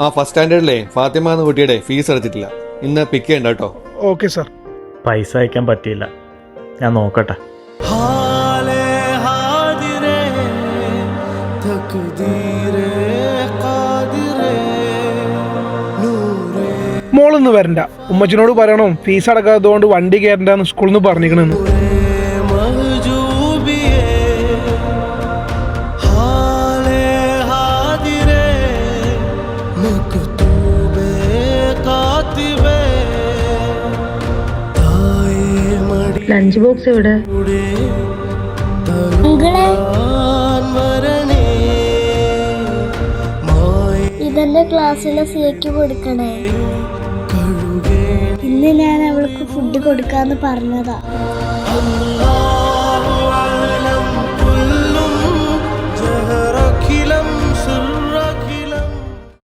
First സ്റ്റാൻഡേർഡിലെ Fathima എന്ന കുട്ടിയുടെ fees അടച്ചിട്ടില്ല. ഇന്ന് പിക്ക് ചെയ്യണ്ട കേട്ടോ. Okay sir. പൈസ അയക്കാൻ പറ്റിയില്ല, ഞാൻ നോക്കട്ടെ. മോളൊന്ന് വരണ്ട, ഉമ്മച്ചിനോട് പറയണം ഫീസ് അടക്കാത്തതുകൊണ്ട് വണ്ടി കയറണ്ടെന്ന് സ്കൂളിൽ നിന്ന് പറഞ്ഞിരിക്കണെന്ന്. ലഞ്ച് ബോക്സ് എവിടെ? ഇതെന്റെ ക്ലാസ്സിലെ സിയക്ക് കൊടുക്കണേ. ഇന്ന് ഞാൻ അവൾക്ക് ഫുഡ് കൊടുക്കാന്ന് പറഞ്ഞതാ.